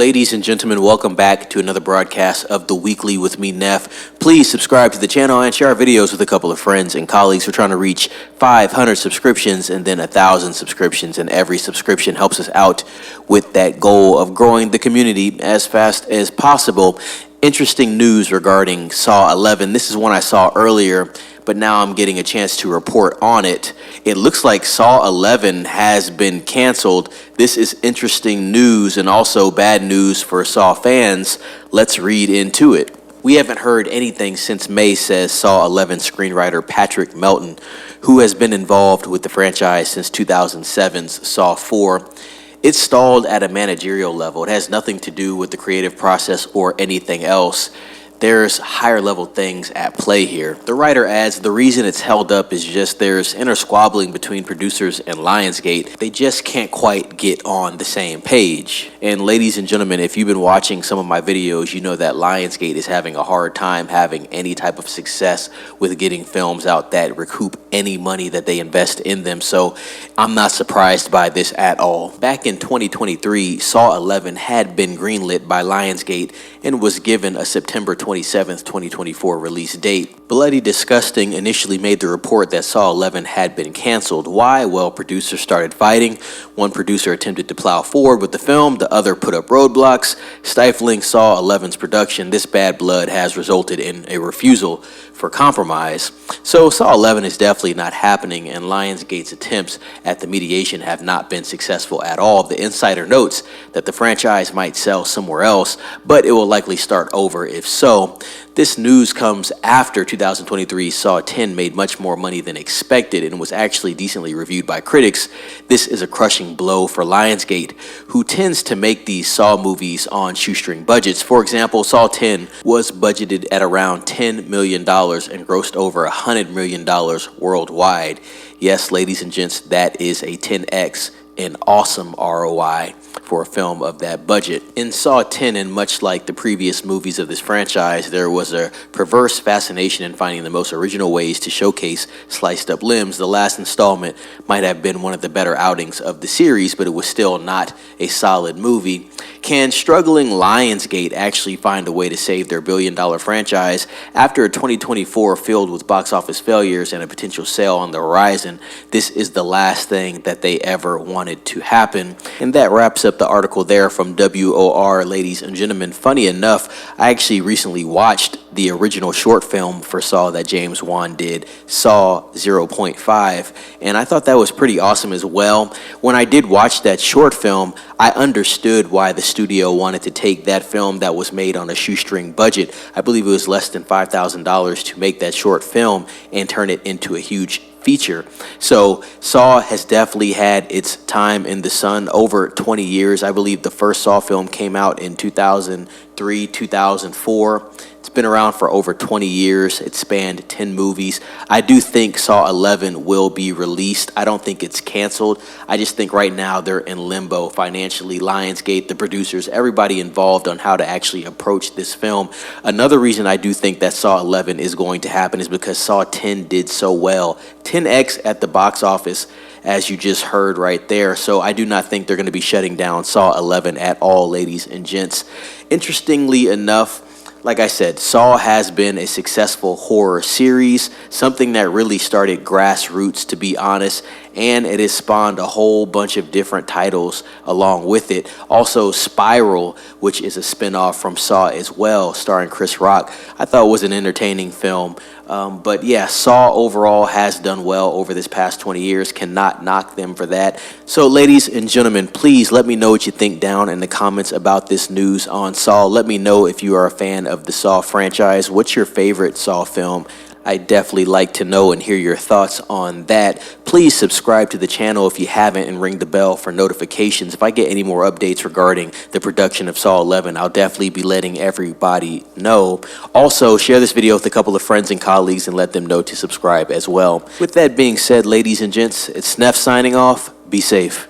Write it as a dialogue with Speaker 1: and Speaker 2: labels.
Speaker 1: Ladies and gentlemen, welcome back to another broadcast of The Weekly with me, Neff. Please subscribe to the channel and share our videos with a couple of friends and colleagues. We're trying to reach 500 subscriptions and then 1,000 subscriptions, and every subscription helps us out with that goal of growing the community as fast as possible. Interesting news regarding Saw 11. This is one I saw earlier, but now I'm getting a chance to report on it. It looks like Saw 11 has been canceled. This is interesting news and also bad news for Saw fans. Let's read into it. We haven't heard anything since May, says Saw 11 screenwriter Patrick Melton, who has been involved with the franchise since 2007's Saw 4. It's stalled at a managerial level. It has nothing to do with the creative process or anything else. There's higher level things at play here. The writer adds, the reason it's held up is just there's inner squabbling between producers and Lionsgate. They just can't quite get on the same page. And ladies and gentlemen, if you've been watching some of my videos, you know that Lionsgate is having a hard time having any type of success with getting films out that recoup any money that they invest in them. So I'm not surprised by this at all. Back in 2023, Saw 11 had been greenlit by Lionsgate and was given a September 27th, 2024 release date. Bloody Disgusting initially made the report that Saw 11 had been canceled. Why? Well, producers started fighting. One producer attempted to plow forward with the film, the other put up roadblocks, stifling Saw 11's production. This bad blood has resulted in a refusal for compromise. So Saw 11 is definitely not happening, and Lionsgate's attempts at the mediation have not been successful at all. The insider notes that the franchise might sell somewhere else, but it will likely start over if so. This news comes after 2023 Saw 10 made much more money than expected and was actually decently reviewed by critics. This is a crushing blow for Lionsgate, who tends to make these Saw movies on shoestring budgets. For example, Saw 10 was budgeted at around $10 million and grossed over $100 million worldwide. Yes, ladies and gents, that is a 10x, an awesome ROI for a film of that budget. In Saw 10, and much like the previous movies of this franchise, there was a perverse fascination in finding the most original ways to showcase sliced up limbs. The last installment might have been one of the better outings of the series, but it was still not a solid movie. Can struggling Lionsgate actually find a way to save their billion-dollar franchise? After a 2024 filled with box office failures and a potential sale on the horizon, this is the last thing that they ever wanted to happen. And that wraps up the article there from WOR, ladies and gentlemen. Funny enough, I actually recently watched the original short film for Saw that James Wan did, Saw 0.5, and I thought that was pretty awesome as well. When I did watch that short film, I understood why the studio wanted to take that film that was made on a shoestring budget. I believe it was less than $5,000 to make that short film and turn it into a huge feature. So Saw has definitely had its time in the sun over 20 years. I believe the first Saw film came out in 2003, 2004. It's been around for over 20 years. It spanned 10 movies. I do think Saw 11 will be released. I don't think it's canceled. I just think right now they're in limbo financially. Lionsgate, the producers, everybody involved on how to actually approach this film. Another reason I do think that Saw 11 is going to happen is because Saw 10 did so well. 10x at the box office, as you just heard right there. So I do not think they're going to be shutting down Saw 11 at all, ladies and gents. Interestingly enough, like I said, Saw has been a successful horror series, something that really started grassroots, to be honest, and it has spawned a whole bunch of different titles along with it. Also, Spiral, which is a spinoff from Saw as well, starring Chris Rock, I thought was an entertaining film. But yeah, Saw overall has done well over this past 20 years. Cannot knock them for that. So ladies and gentlemen, please let me know what you think down in the comments about this news on Saw. Let me know if you are a fan of the Saw franchise. What's your favorite Saw film? I'd definitely like to know and hear your thoughts on that. Please subscribe to the channel if you haven't and ring the bell for notifications. If I get any more updates regarding the production of Saw 11, I'll definitely be letting everybody know. Also, share this video with a couple of friends and colleagues and let them know to subscribe as well. With that being said, ladies and gents, it's Neff signing off. Be safe.